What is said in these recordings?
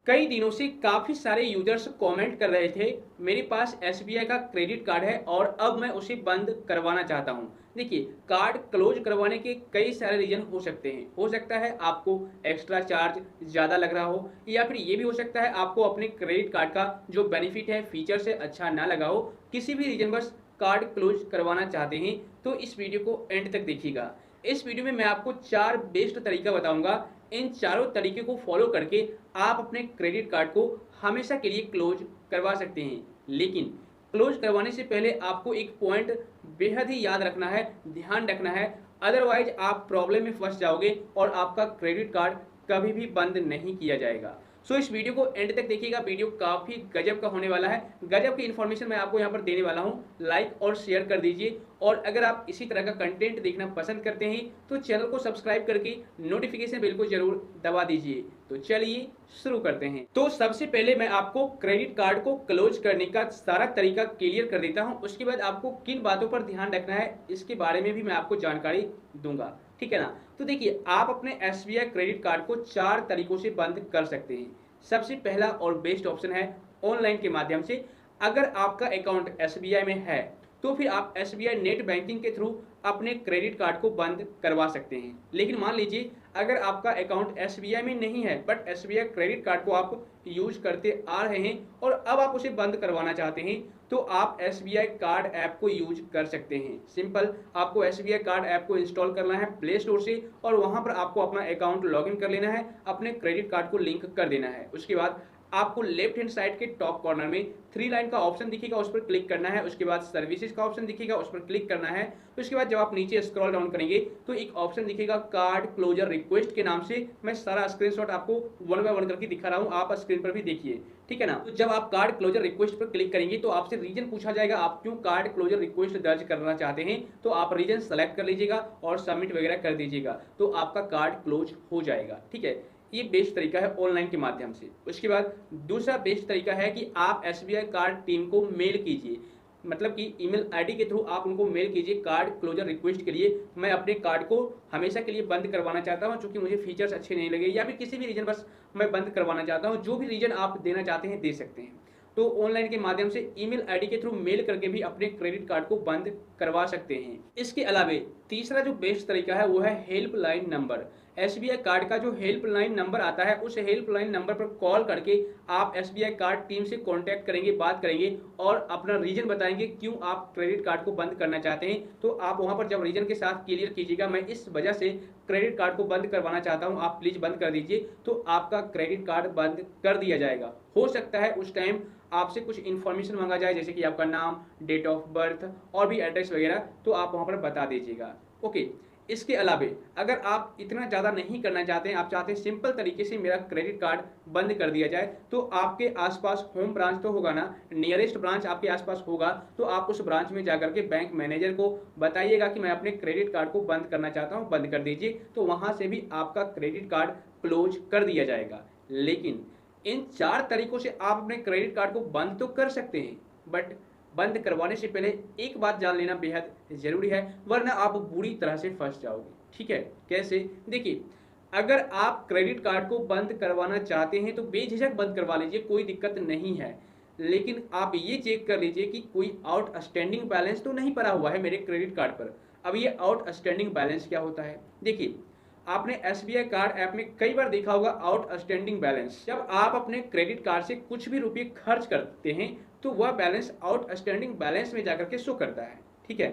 कई दिनों से काफ़ी सारे यूजर्स कमेंट कर रहे थे मेरे पास एसबीआई का क्रेडिट कार्ड है और अब मैं उसे बंद करवाना चाहता हूं। देखिए, कार्ड क्लोज करवाने के कई सारे रीजन हो सकते हैं। हो सकता है आपको एक्स्ट्रा चार्ज ज़्यादा लग रहा हो, या फिर ये भी हो सकता है आपको अपने क्रेडिट कार्ड का जो बेनिफिट है, फीचर से अच्छा ना लगा हो। किसी भी रीजन बस कार्ड क्लोज करवाना चाहते हैं तो इस वीडियो को एंड तक देखिएगा। इस वीडियो में मैं आपको 4 बेस्ट तरीका बताऊंगा। इन चारों तरीके को फॉलो करके आप अपने क्रेडिट कार्ड को हमेशा के लिए क्लोज करवा सकते हैं। लेकिन क्लोज करवाने से पहले आपको एक पॉइंट बेहद ही याद रखना है, ध्यान रखना है। अदरवाइज आप प्रॉब्लम में फंस जाओगे और आपका क्रेडिट कार्ड कभी भी बंद नहीं किया जाएगा। सो इस वीडियो को एंड तक देखिएगा। वीडियो काफ़ी गजब का होने वाला है। गजब की इन्फॉर्मेशन मैं आपको यहाँ पर देने वाला हूँ। लाइक और शेयर कर दीजिए, और अगर आप इसी तरह का कंटेंट देखना पसंद करते हैं तो चैनल को सब्सक्राइब करके नोटिफिकेशन बेल को जरूर दबा दीजिए। तो चलिए शुरू करते हैं। तो सबसे पहले मैं आपको क्रेडिट कार्ड को क्लोज करने का सारा तरीका क्लियर कर देता हूँ। उसके बाद आपको किन बातों पर ध्यान रखना है इसके बारे में भी मैं आपको जानकारी दूंगा, ठीक है ना। तो देखिए, आप अपने एसबीआई क्रेडिट कार्ड को 4 तरीकों से बंद कर सकते हैं। सबसे पहला और बेस्ट ऑप्शन है ऑनलाइन के माध्यम से। अगर आपका अकाउंट एसबीआई में है तो फिर आप एसबीआई नेट बैंकिंग के थ्रू अपने क्रेडिट कार्ड को बंद करवा सकते हैं। लेकिन मान लीजिए अगर आपका अकाउंट एसबीआई में नहीं है बट एसबीआई क्रेडिट कार्ड को आप यूज करते आ रहे हैं और अब आप उसे बंद करवाना चाहते हैं तो आप एसबीआई कार्ड ऐप को यूज कर सकते हैं। सिंपल, आपको एसबीआई कार्ड ऐप को इंस्टॉल करना है प्ले स्टोर से, और वहां पर आपको अपना अकाउंट लॉगिन कर लेना है, अपने क्रेडिट कार्ड को लिंक कर देना है। उसके बाद आपको लेफ्ट हैंड साइड के टॉप कॉर्नर में 3 लाइन का ऑप्शन दिखेगा, उस पर क्लिक करना है। उसके बाद सर्विसेज का ऑप्शन दिखेगा, उस पर क्लिक करना है। उसके बाद जब आप नीचे स्क्रॉल डाउन करेंगे तो एक ऑप्शन दिखेगा कार्ड क्लोजर रिक्वेस्ट के नाम से। मैं सारा स्क्रीनशॉट आपको 1 बाय 1 करके दिखा रहा हूं, आप स्क्रीन पर भी देखिए, ठीक है ना। तो जब आप कार्ड क्लोजर रिक्वेस्ट पर क्लिक करेंगे तो आपसे रीजन पूछा जाएगा, आप क्यों कार्ड क्लोजर रिक्वेस्ट दर्ज करना चाहते हैं। तो आप रीजन सेलेक्ट कर लीजिएगा और सबमिट वगैरह कर दीजिएगा, तो आपका कार्ड क्लोज हो जाएगा, ठीक है। ये बेस्ट तरीका है ऑनलाइन के माध्यम से। उसके बाद दूसरा बेस्ट तरीका है कि आप एसबीआई कार्ड टीम को मेल कीजिए, मतलब कि ईमेल आईडी के थ्रू आप उनको मेल कीजिए कार्ड क्लोजर रिक्वेस्ट के लिए, मैं अपने कार्ड को हमेशा के लिए बंद करवाना चाहता हूं क्योंकि मुझे फीचर्स अच्छे नहीं लगे, या फिर किसी भी रीजन बस मैं बंद करवाना चाहता हूं। जो भी रीजन आप देना चाहते हैं दे सकते हैं। तो ऑनलाइन के माध्यम से ईमेल आईडी के थ्रू मेल करके भी अपने क्रेडिट कार्ड को बंद करवा सकते हैं। इसके अलावा तीसरा जो बेस्ट तरीका है वो है हेल्पलाइन नंबर। एसबीआई कार्ड का जो हेल्पलाइन नंबर आता है उस हेल्पलाइन नंबर पर कॉल करके आप एसबीआई कार्ड टीम से कांटेक्ट करेंगे, बात करेंगे और अपना रीजन बताएंगे क्यों आप क्रेडिट कार्ड को बंद करना चाहते हैं। तो आप वहां पर जब रीजन के साथ क्लियर कीजिएगा, मैं इस वजह से क्रेडिट कार्ड को बंद करवाना चाहता हूं, आप प्लीज बंद कर दीजिए, तो आपका क्रेडिट कार्ड बंद कर दिया जाएगा। हो सकता है उस टाइम आपसे कुछ इन्फॉर्मेशन मांगा जाए, जैसे कि आपका नाम, डेट ऑफ बर्थ और भी एड्रेस वगैरह, तो आप वहां पर बता दीजिएगा, ओके। इसके अलावा अगर आप इतना ज़्यादा नहीं करना चाहते हैं, आप चाहते हैं सिंपल तरीके से मेरा क्रेडिट कार्ड बंद कर दिया जाए, तो आपके आसपास होम ब्रांच तो होगा ना, नियरेस्ट ब्रांच आपके आसपास होगा, तो आप उस ब्रांच में जाकर के बैंक मैनेजर को बताइएगा कि मैं अपने क्रेडिट कार्ड को बंद करना चाहता हूं, बंद कर दीजिए, तो वहां से भी आपका क्रेडिट कार्ड क्लोज कर दिया जाएगा। लेकिन इन 4 तरीकों से आप अपने क्रेडिट कार्ड को बंद तो कर सकते हैं, बट बंद करवाने से पहले एक बात जान लेना बेहद जरूरी है, वरना आप बुरी तरह से फंस जाओगे, ठीक है। कैसे? देखिए, अगर आप क्रेडिट कार्ड को बंद करवाना चाहते हैं तो बेझिझक बंद करवा लीजिए, कोई दिक्कत नहीं है। लेकिन आप ये चेक कर लीजिए कि कोई आउटस्टैंडिंग बैलेंस तो नहीं पड़ा हुआ है मेरे क्रेडिट कार्ड पर। अब ये आउटस्टैंडिंग बैलेंस क्या होता है? देखिए, आपने एसबीआई कार्ड ऐप में कई बार देखा होगा आउटस्टैंडिंग बैलेंस। जब आप अपने क्रेडिट कार्ड से कुछ भी रुपये खर्च करते हैं तो वह बैलेंस आउटस्टैंडिंग बैलेंस में जाकर के शो करता है, ठीक है।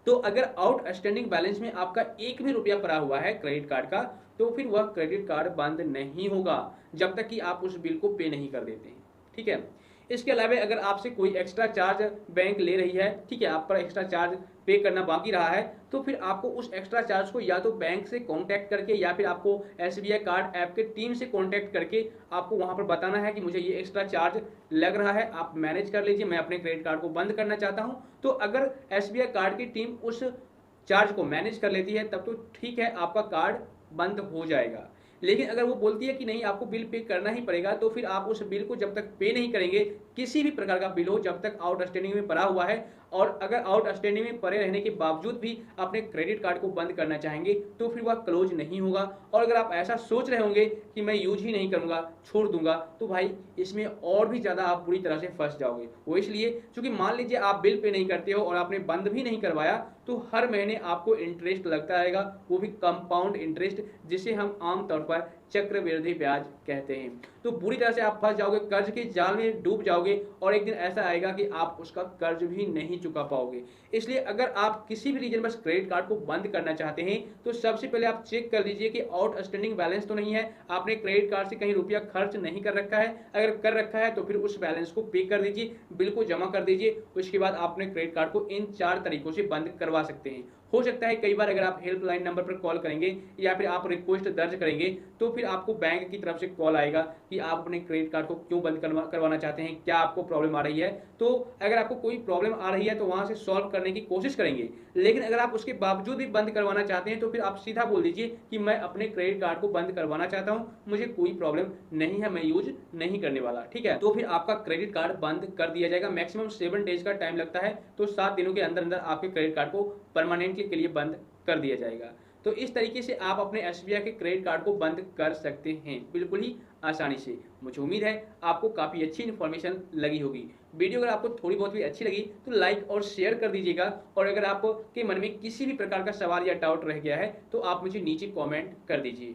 तो अगर आउटस्टैंडिंग बैलेंस में आपका एक भी रुपया पड़ा हुआ है क्रेडिट कार्ड का, तो फिर वह क्रेडिट कार्ड बंद नहीं होगा जब तक कि आप उस बिल को पे नहीं कर देते हैं, ठीक है। इसके अलावा अगर आपसे कोई एक्स्ट्रा चार्ज बैंक ले रही है, ठीक है, आप पर एक्स्ट्रा चार्ज पे करना बाकी रहा है, तो फिर आपको उस एक्स्ट्रा चार्ज को या तो बैंक से कांटेक्ट करके या फिर आपको एसबीआई कार्ड ऐप के टीम से कांटेक्ट करके आपको वहां पर बताना है कि मुझे ये एक्स्ट्रा चार्ज लग रहा है, आप मैनेज कर लीजिए, मैं अपने क्रेडिट कार्ड को बंद करना चाहता हूं। तो अगर एसबीआई कार्ड की टीम उस चार्ज को मैनेज कर लेती है तब तो ठीक है, आपका कार्ड बंद हो जाएगा। लेकिन अगर वो बोलती है कि नहीं आपको बिल पे करना ही पड़ेगा, तो फिर आप उस बिल को जब तक पे नहीं करेंगे, किसी भी प्रकार का बिल हो, जब तक आउटस्टैंडिंग में पड़ा हुआ है, और अगर आउटस्टैंडिंग में पड़े रहने के बावजूद भी अपने क्रेडिट कार्ड को बंद करना चाहेंगे तो फिर वह क्लोज नहीं होगा। और अगर आप ऐसा सोच रहे होंगे कि मैं यूज ही नहीं करूंगा, छोड़ दूंगा, तो भाई इसमें और भी ज़्यादा आप बुरी तरह से फंस जाओगे। वो इसलिए क्योंकि मान लीजिए आप बिल पे नहीं करते हो और आपने बंद भी नहीं करवाया, तो हर महीने आपको इंटरेस्ट लगता रहेगा, वो भी कंपाउंड इंटरेस्ट, जिसे हम आमतौर पर चक्रवृद्धि ब्याज कहते हैं। तो बुरी तरह से आप फंस जाओगे, कर्ज के जाल में डूब जाओगे और एक दिन ऐसा आएगा कि आप उसका कर्ज भी नहीं चुका पाओगे। इसलिए अगर आप किसी भी रीजन बस क्रेडिट कार्ड को बंद करना चाहते हैं तो सबसे पहले आप चेक कर लीजिए कि आउटस्टैंडिंग बैलेंस तो नहीं है, आपने क्रेडिट कार्ड से कहीं रुपया खर्च नहीं कर रखा है। अगर कर रखा है तो फिर उस बैलेंस को पे कर दीजिए, बिल को जमा कर दीजिए। उसके बाद आप अपने क्रेडिट कार्ड को इन 4 तरीकों से बंद करवा सकते हैं। हो सकता है कई बार अगर आप हेल्पलाइन नंबर पर कॉल करेंगे या फिर आप रिक्वेस्ट दर्ज करेंगे तो फिर आपको बैंक की तरफ से कॉल आएगा कि आप अपने क्रेडिट कार्ड को क्यों बंद करवाना चाहते हैं, क्या आपको प्रॉब्लम आ रही है। तो अगर आपको कोई प्रॉब्लम आ रही है तो वहां से सॉल्व करने की कोशिश करेंगे। लेकिन अगर आप उसके बावजूद भी बंद करवाना चाहते हैं तो फिर आप सीधा बोल दीजिए कि मैं अपने क्रेडिट कार्ड को बंद करवाना चाहता हूं, मुझे कोई प्रॉब्लम नहीं है, मैं यूज नहीं करने वाला। ठीक है, तो फिर आपका क्रेडिट कार्ड बंद कर दिया जाएगा। मैक्सिमम 7 डेज का टाइम लगता है, तो 7 दिनों के अंदर अंदर आपके क्रेडिट कार्ड को परमानेंटली के लिए बंद कर दिया जाएगा। तो इस तरीके से आप अपने एसबीआई के क्रेडिट कार्ड को बंद कर सकते हैं, बिल्कुल ही आसानी से। मुझे उम्मीद है आपको काफ़ी अच्छी इन्फॉर्मेशन लगी होगी। वीडियो अगर आपको थोड़ी बहुत भी अच्छी लगी तो लाइक और शेयर कर दीजिएगा। और अगर आपके मन में किसी भी प्रकार का सवाल या डाउट रह गया है तो आप मुझे नीचे कमेंट कर दीजिए।